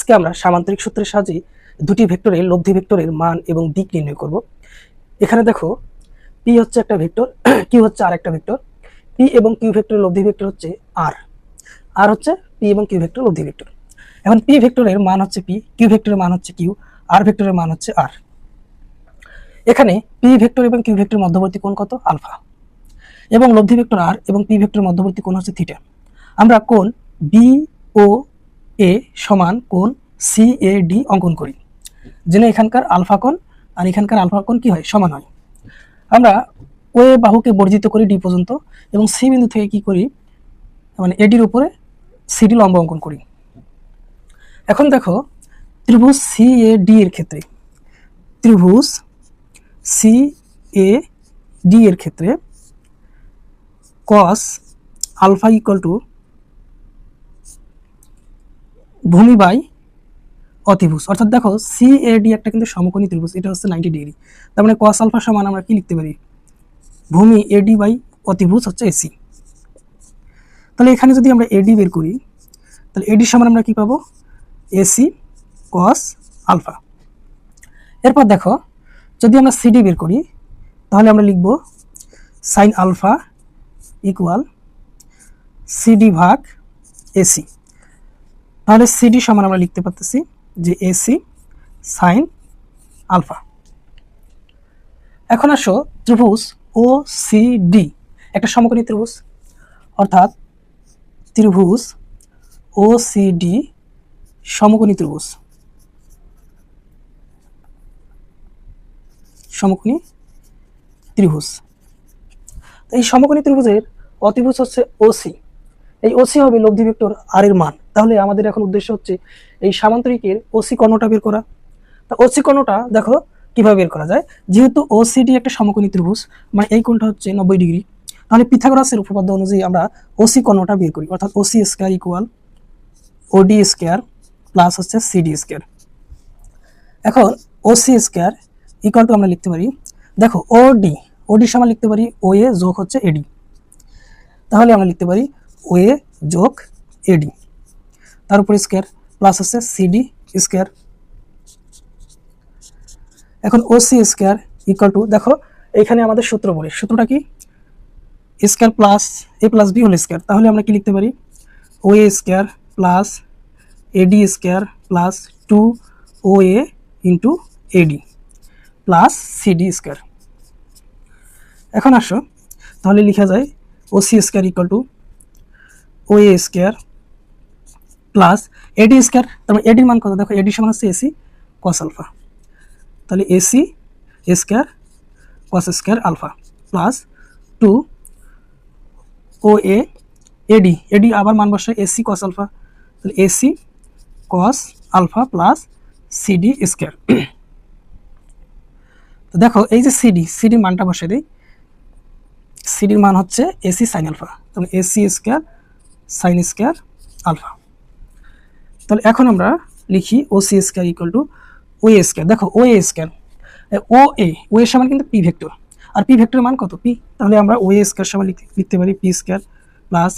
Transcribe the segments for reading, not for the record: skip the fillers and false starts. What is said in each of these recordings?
আজকে আমরা সামান্তরিক সূত্রের সাহায্যে দুটি ভেক্টরের লব্ধি ভেক্টরের মান এবং দিক নির্ণয় করব। এখানে দেখো পি হচ্ছে একটা ভেক্টর, কিউ হচ্ছে আর একটা ভেক্টর। পি এবং কিউ ভেক্টরের লব্ধি ভেক্টর হচ্ছে আর, আর হচ্ছে পি এবং কিউ ভেক্টর লব্ধি ভেক্টর। এখন পি ভেক্টরের মান হচ্ছে পি, কিউ ভেক্টরের মান হচ্ছে কিউ, আর ভেক্টরের মান হচ্ছে আর। এখানে পি ভেক্টর এবং কিউ ভেক্টরের মধ্যবর্তী কোণ কত? আলফা। এবং লব্ধি ভেক্টর আর এবং পি ভেক্টরের মধ্যবর্তী কোণ হচ্ছে থিটা। আমরা কোণ বি ও এ সমান কোণ সি এ ডি অঙ্কন করি, যেন এখানকার আলফা কোণ আর এখানকার আলফা কোণ কি হয়? সমান হয়। আমরা ও এ বাহুকে বর্জিত করি ডি পর্যন্ত এবং সি বিন্দু থেকে কি করি, মানে এডির উপরে সিডি লম্ব অঙ্কন করি। এখন দেখো ত্রিভুজ সি এ ডি এর ক্ষেত্রে, ত্রিভুজ সি এ ডি এর ক্ষেত্রে cos আলফা ইকুয়াল টু ভূমি বাই অতিভুজ। অর্থাৎ দেখো সি এ ডি একটা কিন্তু সমকোণী ত্রিভুজ, এটা হচ্ছে 90 ডিগ্রি। তার মানে cos আলফা সমান আমরা কি লিখতে পারি? ভূমি এডি বাই অতিভুজ হচ্ছে এসি। তাহলে এখানে যদি আমরা এডি বের করি, তাহলে এডি সমান আমরা কি পাবো? AC cos alpha. এরপর দেখো যদি আমরা সিডি বের করি, তাহলে আমরা লিখব সাইন আলফা ইকুয়াল সিডি ভাগ এসি। তাহলে সিডি সমান আমরা লিখতে পারতেছি যে এসি সাইন আলফা। এখন আসো ত্রিভুজ ও সি ডি একটা সমকোণী ত্রিভুজ, অর্থাৎ ত্রিভুজ ও সি ডি সমকোণী ত্রিভুজ, সমকোণী ত্রিভুজ। এই সমকোণী ত্রিভুজের অতিভুজ হচ্ছে ওসি। এই ওসি হবে লব্ধি ভেক্টর আর এর মান। তাহলে আমাদের এখন উদ্দেশ্য হচ্ছে এই সামান্তরিকের ওসি কর্ণটা বের করা। তা ওসি কর্ণটা দেখো কিভাবে বের করা যায়। যেহেতু ওসিডি একটা সমকোণী ত্রিভুজ, মানে এই কোণটা হচ্ছে 90 ডিগ্রি, তাহলে পিথাগোরাসের উপপাদ্য অনুযায়ী আমরা ওসি কর্ণটা বের করি, অর্থাৎ OC square equal OD square plus হচ্ছে সিডি স্কয়ার। এখন ওসি স্কয়ার ইকুয়াল টু আমরা লিখতে পারি, দেখো ওডি, ওডি সমান লিখতে পারি ও এ যোগ হচ্ছে এডি। তাহলে আমরা লিখতে পারি ও এ যোগ এডি, তার উপর স্কয়ার প্লাস হচ্ছে সিডি স্কয়ার। এখন ওসি স্কয়ার ইকুয়াল টু, দেখো এখানে আমাদের সূত্র বলি, সূত্রটা কি? Square plus a plus b whole square. তাহলে আমরা কি লিখতে পারি? O A square plus AD square plus 2 O A into AD plus CD square. এখন আসো তাহলে লেখা যায় OC square equal to O A square plus AD square. তার মানে এডির মান কত? দেখো এডি সমান হচ্ছে এসি কস আলফা। তাহলে AC square cos square alpha plus 2 O A AD, AD আবার মান বসায় এসি কস আলফা, তাহলে AC cos alpha plus CD square. তো দেখো এই যে সিডি, সিডির মানটা বসে দিই, সিডির মান হচ্ছে এসি সাইন আলফা, তাহলে AC square sine square alpha. তাহলে এখন আমরা লিখি OC square equal to O A square. দেখো ও এ স্কয়ার, ও এর সমান কিন্তু পি ভেক্টর, আর পি ভেক্টরের মান কত? পি। তাহলে আমরা ও এ স্কয়ার সমান লিখতে পারি পি স্কয়ার প্লাস,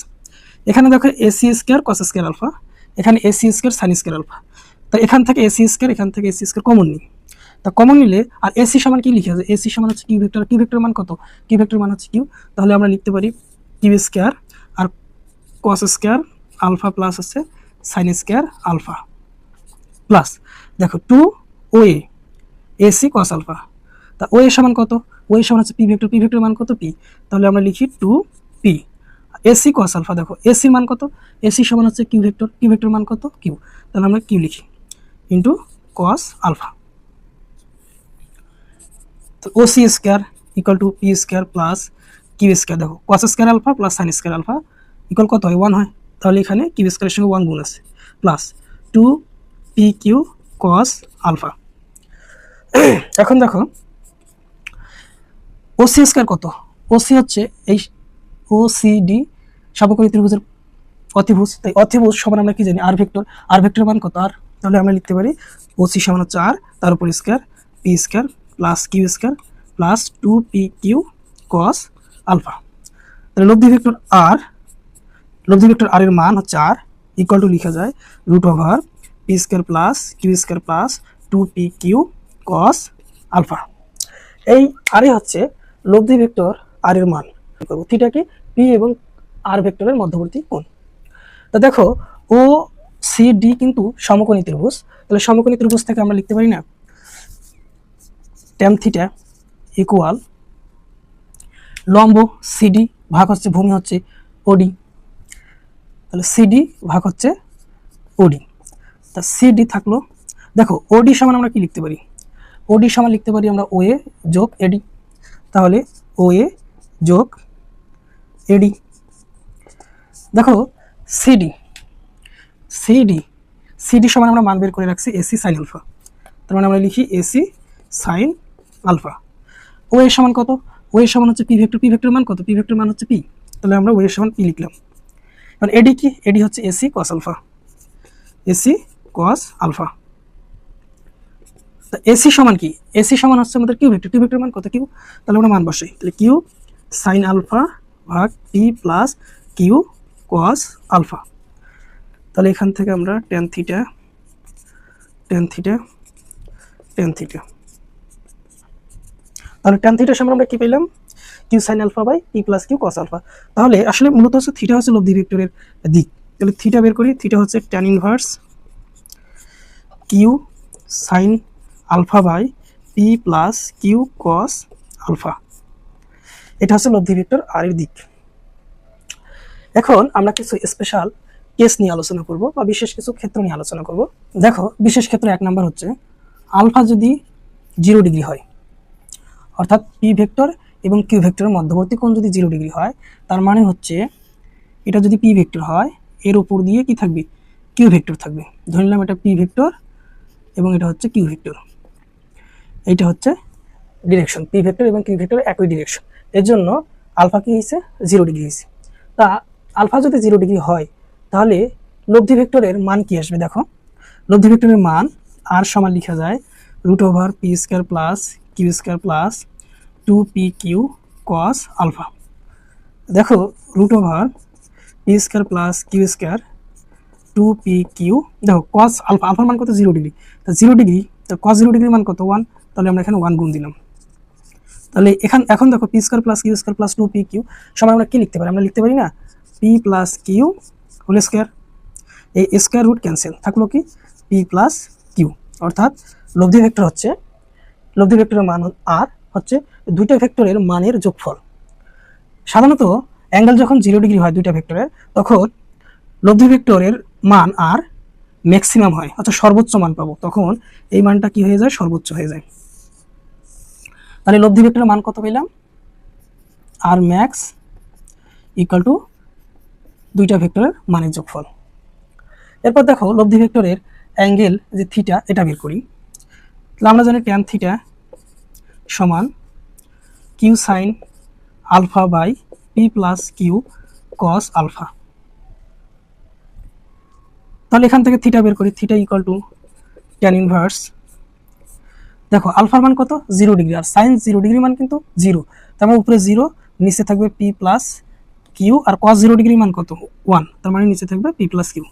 এখানে দেখো AC square cos square alpha, এখানে AC square sine square alpha. তা এখান থেকে এসি স্কয়ার, এখান থেকে এসি স্কয়ার কমন নিই। তা কমন নিলে আর এসি সমান কি লিখে আছে? এসি সমান হচ্ছে কিউ ভেক্টর, কিউ ভেক্টর মান কত? কিউ ভেক্টর মান হচ্ছে কিউ। তাহলে আমরা লিখতে পারি কিউ স্কয়ার আর কস স্কয়ার আলফা প্লাস হচ্ছে সাইন স্কয়ার আলফা প্লাস, দেখো 2 ও এ এসি কস আলফা। তা ও এর সমান কত? ও এর সমান হচ্ছে পি ভেক্টর, পি ভেক্টর মান কত? পি। তাহলে আমরা লিখি 2 পি এসি কস আলফা। দেখো এসি মান কত? এসি সমান হচ্ছে কিউ ভেক্টর, কিউ ভেক্টর মান কত? কিউ। তাহলে আমরা কিউ লিখি ইন্টু কস আলফা। তো OC square equal to p square plus Q square. দেখো cos square alpha plus sine square alpha equal কত হয়? 1 হয়। তাহলে এখানে কিউ স্কয়ারের সঙ্গে 1 গুণ আছে plus 2 P Q cos alpha. এখন দেখো ওসি স্কয়ার কত? ওসি হচ্ছে এই ওসিডি সমকোণী ত্রিভুজের অতিভুজ। তাই অতিভুজ সমান আমরা কি জানি? আর ভেক্টর। আর ভেক্টরের মান কত? আর। তাহলে আমরা লিখতে পারি ওসি সমান হচ্ছে আর, তার উপর square P square plus Q square plus 2 P Q cos alpha. তাহলে লব্ধি ভেক্টর আর, লব্ধি ভেক্টর আর এর মান হচ্ছে আর ইকুয়াল টু লিখা যায় √2 P square plus Q square plus 2p Q cos alpha. এই আরে হচ্ছে লব্ধি ভেক্টর আর এর মান করব, থিটাকে পি এবং আর ভেক্টরের মধ্যবর্তী কোণ। তো দেখো ও সি ডি কিন্তু সমকোণী ত্রিভুজ, তাহলে সমকোণী ত্রিভুজ থেকে আমরা লিখতে পারি না ট্যান থিটা ইকুয়াল লম্ব সিডি ভাগ হচ্ছে ভূমি হচ্ছে ওডি, তাহলে সিডি ভাগ হচ্ছে ওডি। তা সিডি থাকলো, দেখো ওডি সমান আমরা কি লিখতে পারি, ওডি সমান লিখতে পারি আমরা ওএ যোগ এডি, তাহলে ওএ যোগ এডি। দেখো সিডি সিডি সিডি সমান আমরা মান বের করে রাখছি এসি সাইন আলফা, তার মানে আমরা লিখি এসি সাইন আলফা। ও এর সমান কত, ও এর সমান হচ্ছে পি ভেক্টর, পি ভেক্টর মান কত, পি ভেক্টর মান হচ্ছে পি, তাহলে আমরা ও এর সমান পি লিখলাম। কারণ এডি কি, এডি হচ্ছে AC cos alpha, AC cos alpha. AC সমান কি, এসি সমান হচ্ছে আমাদের কিউ ভেক্টর, কিউ ভেক্টর মান কত কিউ, তাহলে আমরা মান বসাই, তাহলে কিউ সাইন আলফা ভাগ P plus Q cos alpha. তাহলে এখান থেকে আমরা tan theta tan theta tan theta, তাহলে ট্যান থিটার সমান আমরা কি পেলাম, Q sine alpha by P plus Q cos alpha. তাহলে আসলে মূলত হচ্ছে থিটা হচ্ছে লব্ধি ভেক্টরের দিক, তাহলে থিটা বের করি, থিটা হচ্ছে tan inverse Q sine alpha by P plus Q cos alpha, এটা হচ্ছে লব্ধি ভেক্টর আর এর দিক। এখন আমরা কিছু স্পেশাল কেস নিয়ে আলোচনা করব বা বিশেষ কিছু ক্ষেত্র নিয়ে আলোচনা করব। দেখো বিশেষ ক্ষেত্র 1 নাম্বার হচ্ছে আলফা যদি 0 ডিগ্রি হয়, অর্থাৎ পি ভেক্টর এবং কিউ ভেক্টরের মধ্যবর্তী কোণ যদি 0 ডিগ্রি হয়, তার মানে হচ্ছে এটা যদি পি ভেক্টর হয় এর উপর দিয়ে কি থাকবে, কিউ ভেক্টর থাকবে। ধরে নিলাম এটা পি ভেক্টর এবং এটা হচ্ছে কিউ ভেক্টর, এইটা হচ্ছে ডিরেকশন, পি ভেক্টর এবং কিউ ভেক্টর একই ডিরেকশন, এর জন্য আলফা কি হয়েছে 0 ডিগ্রি হয়েছে। তা আলফা যদি 0 ডিগ্রি হয় তাহলে লব্ধি ভেক্টরের মান কি আসবে, দেখো লব্ধি ভেক্টরের মান আর সমান লিখা যায় root over p square plus Q square plus 2p Q cos alpha. দেখো root over p square plus Q square 2p q, দেখো কস আলফা, আলফার মান কত 0 ডিগ্রি, তা 0 ডিগ্রি, তো কস 0 ডিগ্রির মান কত 1, তাহলে আমরা এখানে 1 গুণ দিলাম। তাহলে এখন দেখো p square plus Q square plus 2p q সমান আমরা কি লিখতে পারি, আমরা লিখতে পারি না p plus q whole square, এই স্কোয়ার রুট ক্যান্সেল, থাকলো কি পি প্লাস কিউ, অর্থাৎ লব্ধি ভেক্টর হচ্ছে, লব্ধি ভেক্টরের মান আর হচ্ছে দুইটা ভেক্টরের মানের যোগফল। সাধারণত অ্যাঙ্গেল যখন 0 ডিগ্রি হয় দুইটা ভেক্টরের, তখন লব্ধি ভেক্টরের মান আর ম্যাক্সিমাম হয়, অর্থাৎ সর্বোচ্চ মান পাবো, তখন এই মানটা কি হয়ে যায়, সর্বোচ্চ হয়ে যায়। তাহলে লব্ধি ভেক্টরের মান কত পেলাম, আর ম্যাক্স ইকুয়াল টু দুইটা ভেক্টরের মানের যোগফল। এরপর দেখো লব্ধি ভেক্টরের অ্যাঙ্গেল যে থিটা, এটা বের করি। তাহলে আমরা জানি ট্যান থিটা সমান q sine alpha by P plus Q cos alpha. তাহলে এখান থেকে থিটা বের করি, theta equal to tan inverse, দেখো আলফার মান কত 0 ডিগ্রি, আর সাইন 0 ডিগ্রি মান কিন্তু 0, তার মানে উপরে 0, নিচে থাকবে পি প্লাস কিউ, আর কস 0 ডিগ্রি মান কত 1, তার মানে নিচে থাকবে পি প্লাস কিউ।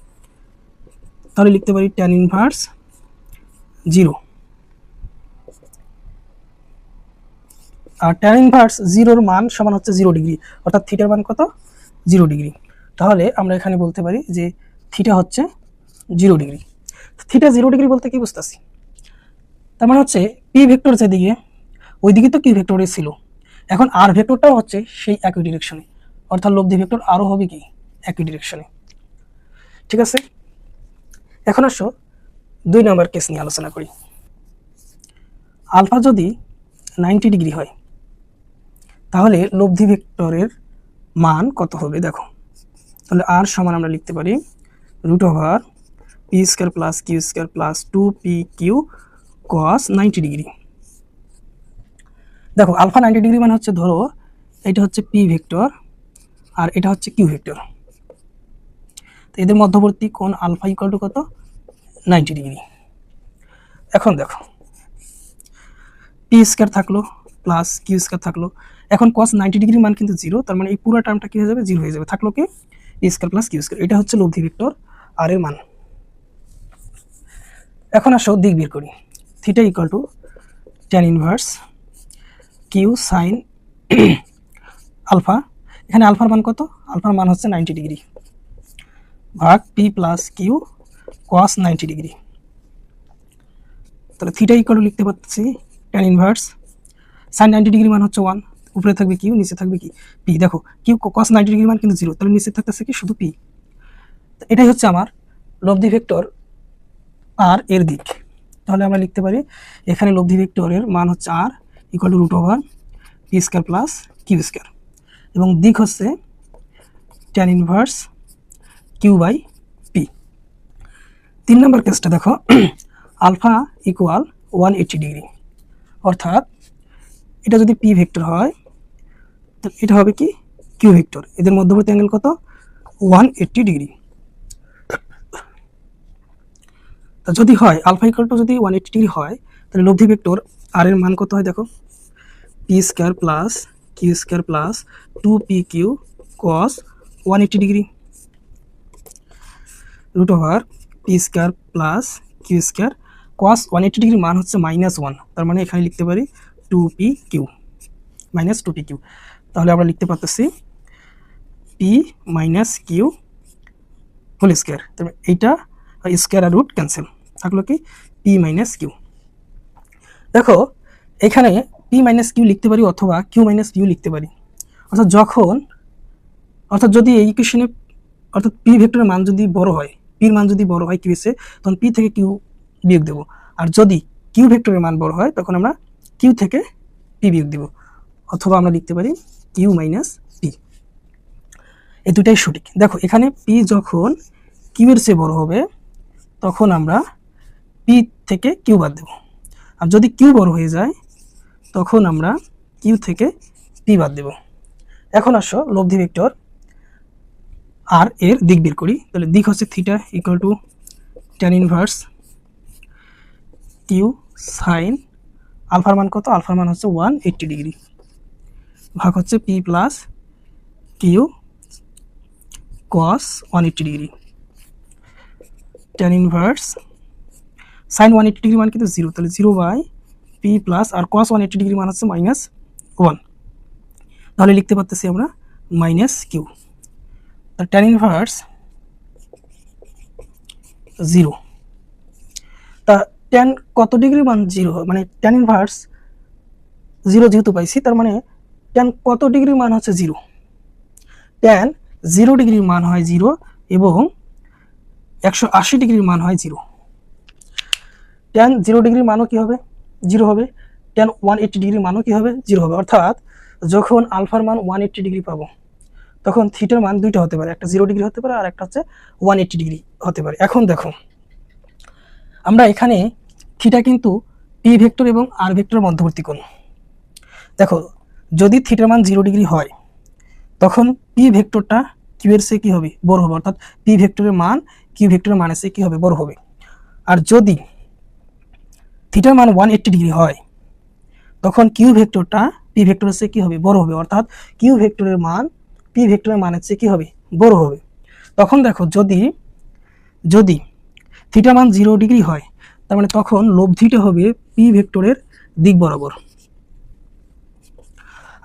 তাহলে লিখতে পারি ট্যান ইনভার্স 0, আর ট্যান ইনভার্স 0 মান সমান হচ্ছে 0 ডিগ্রি, অর্থাৎ থিটার মান কত 0 ডিগ্রি। তাহলে আমরা এখানে বলতে পারি যে থিটা হচ্ছে 0 ডিগ্রি। থিটা 0 ডিগ্রি বলতে কি বুঝতেছি, তার মানে হচ্ছে পি ভেক্টর যেদিকে ওইদিকে তো কিউ ভেক্টরে ছিল, এখন আর ভেক্টরটাও হচ্ছে সেই একই ডিরেকশনে, অর্থাৎ লব্ধি ভেক্টর আরও হবে কি একই ডিরেকশনে। ঠিক আছে, এখন আসো 2 নম্বর কেস নিয়ে আলোচনা করি। আলফা যদি 90 ডিগ্রি হয় তাহলে লব্ধি ভেক্টরের মান কত হবে, দেখো তাহলে আর সমান আমরা লিখতে পারি root over p square plus Q square plus 2p Q cos 90 degree. দেখো আলফা 90 ডিগ্রি মানে হচ্ছে, ধরো এটা হচ্ছে পি ভেক্টর আর এটা হচ্ছে কিউ ভেক্টর, তো এদের মধ্যবর্তী কোণ আলফা ইকুয়াল টু কত 90 ডিগ্রি। এখন দেখো পি স্কোয়ার থাকলো প্লাস কিউ স্কোয়ার থাকলো, এখন কস 90 ডিগ্রি মান কিন্তু 0, তার মানে এই পুরো টার্মটা কি হয়ে যাবে 0 হয়ে যাবে, থাকলো কি p square plus Q square, এটা হচ্ছে লব্ধি ভেক্টর আর এর মান। এখন আসো দিক বের করি। Theta equal to tan inverse Q sine alpha. এখানে আলফার মান কত? আলফার মান হচ্ছে 90 ডিগ্রি ভাগ P plus Q cos 90 degree. তাহলে থিটা ইকুয়াল টু লিখতে পাচ্ছি ট্যান ইনভার্স সাইন 90 ডিগ্রি মান হচ্ছে 1, উপরে থাকবে কিউ, নিচে থাকবে কি পি। দেখো কিউ কস 90 ডিগ্রি মান কিন্তু 0, তাহলে নিচে থাকতেছে কি শুধু পি। এটাই হচ্ছে আমার লব্ধি ভেক্টর আর এর দিক। তাহলে আমরা লিখতে পারি এখানে লব্ধি ভেক্টরের মান হচ্ছে R equal to root over p square plus Q square, এবং দিক হচ্ছে tan inverse q by p. 3 number কেসটা দেখো, আলফা ইকুয়াল 180 ডিগ্রি, অর্থাৎ এটা যদি পি ভেক্টর হয় তো এটা হবে কি কিউ ভেক্টর। এদের মধ্যবর্তী অ্যাঙ্গেল কত? 180 ডিগ্রি। তা যদি হয় আলফা ইকুয়াল টু যদি 180 ডিগ্রি হয়, তাহলে লব্ধি ভেক্টর আর এর মান কত হয় দেখো, p square plus Q square plus 2pq cos 180 degree root over p square plus Q square cos 180 degree মান হচ্ছে -1, তার মানে এখানে লিখতে পারি 2pq মাইনাস 2pq। তাহলে আমরা লিখতে পারতেছি p minus q whole square. তাহলে এইটা স্কয়ার আর রুট ক্যান্সেল, থাকলো কি পি মাইনাস কিউ। দেখো এখানে পি মাইনাস কিউ লিখতে পারি অথবা কিউ মাইনাস পিউ লিখতে পারি। অর্থাৎ যদি এই ইকুয়েশনে অর্থাৎ পি ভেক্টরের মান যদি বড় হয়, পির মান যদি বড় হয় কিউ এসে, তখন পি থেকে কিউ বিয়োগ দেবো। আর যদি কিউ ভেক্টরের মান বড় হয় তখন আমরা কিউ থেকে পি বিয়োগ দেবো, অথবা আমরা লিখতে পারি কিউ মাইনাস পি। এই দুটাই সঠিক। দেখো এখানে পি যখন কিউ এর চেয়ে বড় হবে তখন আমরা পি থেকে কিউ বাদ দেব, আর যদি কিউ বড় হয়ে যায় তখন আমরা কিউ থেকে পি বাদ দেব। এখন আসো লব্ধি ভেক্টর আর এর দিক বের করি। তাহলে দিক হচ্ছে theta equal to tan inverse Q sine আলফার মান কত? আলফার মান হচ্ছে 180 ডিগ্রি ভাগ হচ্ছে p plus Q cos 180 degree. Tan inverse sine 180 degree মান কিন্তু 0, তাহলে 0 বাই পি প্লাস আর কস 180 ডিগ্রি মান হচ্ছে -1, তাহলে লিখতে পারতেছি আমরা মাইনাস কিউ। তাহলে ট্যান ইনভার্স 0, তা ট্যান কত ডিগ্রি মান 0, মানে ট্যান ইনভার্স 0 যেহেতু পাইছি তার মানে ট্যান কত ডিগ্রির মান হচ্ছে 0। ট্যান 0 ডিগ্রির মান হয় 0 এবং 180 ডিগ্রির মান হয় 0। ট্যান 0 ডিগ্রির মানও কি হবে? 0 হবে। ট্যান 180 ডিগ্রির মানও কি হবে? 0 হবে। অর্থাৎ যখন আলফার মান 180 ডিগ্রি পাবো তখন থিটার মান দুইটা হতে পারে, একটা 0 ডিগ্রি হতে পারে আর একটা হচ্ছে 180 ডিগ্রি হতে পারে। এখন দেখো আমরা এখানে থিটা কিন্তু পি ভেক্টর এবং আর ভেক্টরের মধ্যবর্তী কোণ। দেখো যদি থিটার মান 0 ডিগ্রি হয় তখন পি ভেক্টরটা কিউ এর চেয়ে কি হবে? বড় হবে, অর্থাৎ পি ভেক্টরের মান কিউ ভেক্টরের মানের চেয়ে কি হবে? বড় হবে। আর যদি থিটার মান 180 ডিগ্রি হয় তখন কিউ ভেক্টরটা পি ভেক্টরের চেয়ে কি হবে? বড় হবে, অর্থাৎ কিউ ভেক্টরের মান পি ভেক্টরের মানের চেয়ে কি হবে? বড় হবে। তখন দেখো যদি থিটার মান 0 ডিগ্রি হয় তার মানে তখন লব্ধিটা হবে পি ভেক্টরের দিক বরাবর।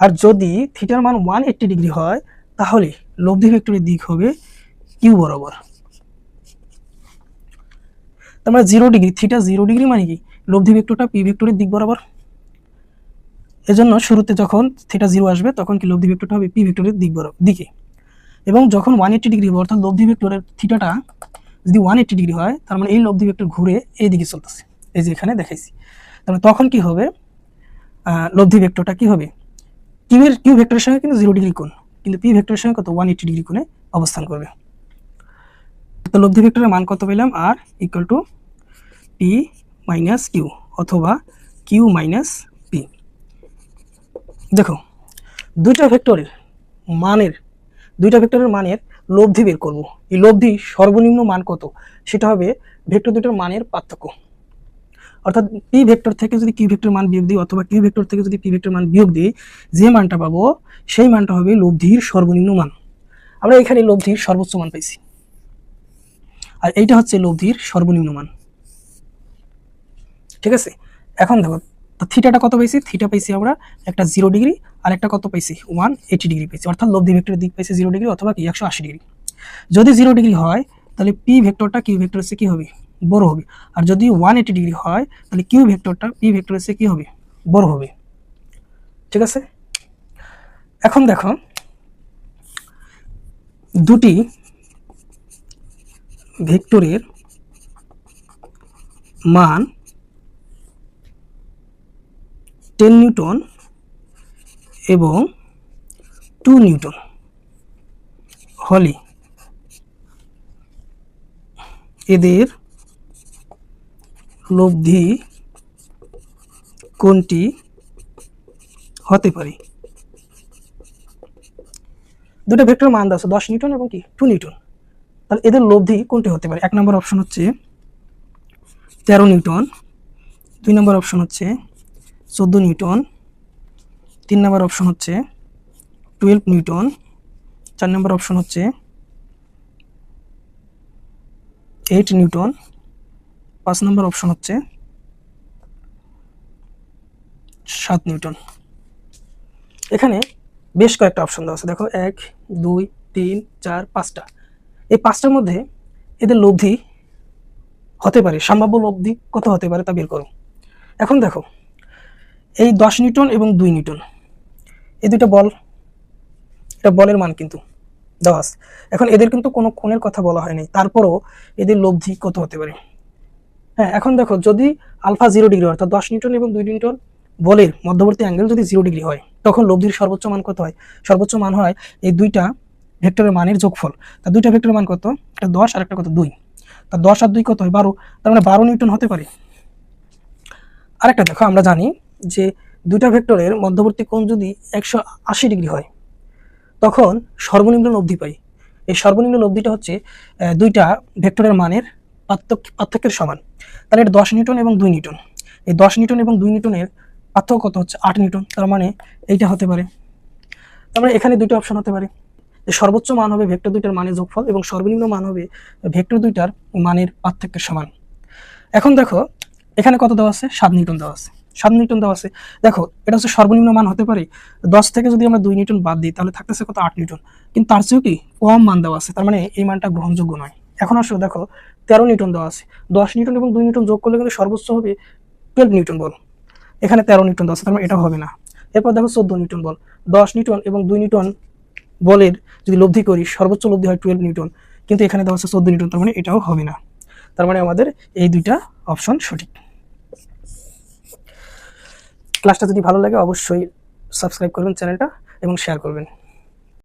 আর যদি থিটার মান 180 ডিগ্রি হয় তাহলে লব্ধি ভেক্টরের দিক হবে কিউ বরাবর। তার মানে 0 ডিগ্রি, থিটা 0 ডিগ্রি মানে কি লব্ধি ভেক্টরটা পি ভেক্টরের দিক বরাবর। এজন্য শুরুতে যখন থিটা 0 আসবে তখন কি লব্ধি ভেক্টরটা হবে পি ভেক্টরের দিকে, এবং যখন 180 ডিগ্রি হবে অর্থাৎ লব্ধি ভেক্টরের থিটাটা যদি 180 ডিগ্রি হয় তার মানে এই লব্ধি ভেক্টর ঘুরে এই দিকে চলতেছে, এই যে এখানে দেখাইছি। তার মানে তখন কি হবে? লব্ধি ভেক্টরটা কি হবে? কিউ ভেক্টরের সঙ্গে কিন্তু 0 ডিগ্রি কোণ, কিন্তু পি ভেক্টরের সঙ্গে কত? 180 ডিগ্রি কোণে অবস্থান করবে। তো লব্ধি ভেক্টরের মান কত পেলাম? R equal to p minus q অথবা কিউ মাইনাস পি। দেখো দুইটা ভেক্টরের মানের লব্ধি বের করব। এই লব্ধি সর্বনিম্ন মান কত সেটা হবে ভেক্টর দুটোর মানের পার্থক্য। অর্থাৎ পি ভেক্টর থেকে যদি কিউ ভেক্টর মান বিয়োগ দিই অথবা কিউ ভেক্টর থেকে যদি পি ভেক্টর মান বিয়োগ দিই, যে মানটা পাবো সেই মানটা হবে লব্ধির সর্বনিম্ন মান। আমরা এখানে লব্ধির সর্বোচ্চ মান পাইছি আর এইটা হচ্ছে লব্ধির সর্বনিম্ন মান। ঠিক আছে, এখন দেখো তো থিটাটা কত পাইছি, থিটা পাইছি আমরা একটা 0 ডিগ্রি, আর একটা কত পাইছি 180 ডিগ্রি পাইছি, অর্থাৎ লব্ধি ভেক্টরের দিক পাইছি 0 ডিগ্রি অথবা কি 180 ডিগ্রি। যদি 0 ডিগ্রি হয় তাহলে পি ভেক্টরটা কিউ ভেক্টর হচ্ছে কি হবে, বড় হবে। আর যদি 180 ডিগ্রি হয় তাহলে কিউ ভেক্টরটা পি ভেক্টর হচ্ছে কি হবে, বড় হবে। ঠিক আছে, এখন দেখো দুটি ভেক্টরের মান 10 নিউটন এবং 2 নিউটন হলে এদের লব্ধি কোনটি হতে পারে। দুটো ভেক্টর মান আছে 10 নিউটন এবং কি 2 নিউটন, তাহলে এদের লব্ধি কোনটি হতে পারে। 1 নম্বর অপশন হচ্ছে 13 নিউটন, 2 নম্বর অপশন হচ্ছে 14 নিউটন, 3 নম্বর অপশন হচ্ছে 12 নিউটন, 4 নম্বর অপশন হচ্ছে 8 নিউটন, 5 নম্বর অপশন হচ্ছে 7 নিউটন। এখানে বেশ কয়েকটা অপশন দেওয়া আছে, দেখো 1 2 3 4 5টা। এই 5টার মধ্যে এদের লব্ধি হতে পারে, সম্ভাব্য লব্ধি কত হতে পারে তা বের করো। এখন দেখো এই 10 নিউটন এবং 2 নিউটন এই দুটো বল, এটা বলের মান কিন্তু দেওয়া আছে। এখন এদের কিন্তু কোনো কোণের কথা বলা হয়নি, তারপরও এদের লব্ধি কত হতে পারে। হ্যাঁ, এখন দেখো যদি আলফা 0 ডিগ্রি অর্থাৎ 10 নিউটন এবং 2 নিউটন বলের মধ্যবর্তী অ্যাঙ্গেল যদি 0 ডিগ্রি হয়, তখন লব্ধির সর্বোচ্চ মান কত হয়, সর্বোচ্চ মান হয় এই দুইটা ভেক্টরের মানের যোগফল। তা দুইটা ভেক্টরের মান কত, একটা 10 আর একটা কত 2, তা 10 আর 2 কত হয় 12, তার মানে 12 নিউটন হতে পারে। আরেকটা দেখো, আমরা জানি যে দুইটা ভেক্টরের মধ্যবর্তী কোণ যদি 180 ডিগ্রি হয় তখন সর্বনিম্ন লব্ধি পাই। এই সর্বনিম্ন লব্ধিটা হচ্ছে দুইটা ভেক্টরের মানের পার্থক্যের সমান। তাহলে এটা 10 নিউটন এবং 2 নিউটন, এই 10 নিউটন এবং 2 নিউটনের পার্থক্য কত হচ্ছে 8 নিউটন, তার মানে এইটা হতে পারে। তার মানে এখানে দুইটা অপশন হতে পারে, যে সর্বোচ্চ মান হবে ভেক্টর দুইটার মানের যোগফল এবং সর্বনিম্ন মান হবে ভেক্টর দুইটার মানের পার্থক্যের সমান। এখন দেখো এখানে কত দেওয়া আছে, 7 নিউটন দেওয়া আছে, 7 নিউটন দেওয়া আছে। দেখো এটা হচ্ছে সর্বনিম্ন মান হতে পারে, 10 থেকে যদি আমরা 2 নিউটন বাদ দিই তাহলে থাকতেছে কত 8 নিউটন, কিন্তু তার চেয়েও কি কম মান দেওয়া আছে, তার মানে এই মানটা গ্রহণযোগ্য নয়। এখন আসলে দেখো 13 নিউটন দেওয়া আছে, 10 নিউটন এবং 2 নিউটন যোগ করলে কিন্তু সর্বোচ্চ হবে 12 নিউটন বল, এখানে 13 নিউটন দেওয়া আছে, তার মানে এটা হবে না। এরপর দেখো 14 নিউটন বল, 10 নিউটন এবং 2 নিউটন বলের যদি লব্ধি করি সর্বোচ্চ লব্ধি হয় 12 নিউটন, কিন্তু এখানে দেওয়া আছে 14 নিউটন, তার মানে এটাও হবে না। তার মানে আমাদের এই দুইটা অপশন সঠিক। ক্লাসটা যদি ভালো লাগে অবশ্যই সাবস্ক্রাইব করবেন চ্যানেলটা এবং শেয়ার করবেন।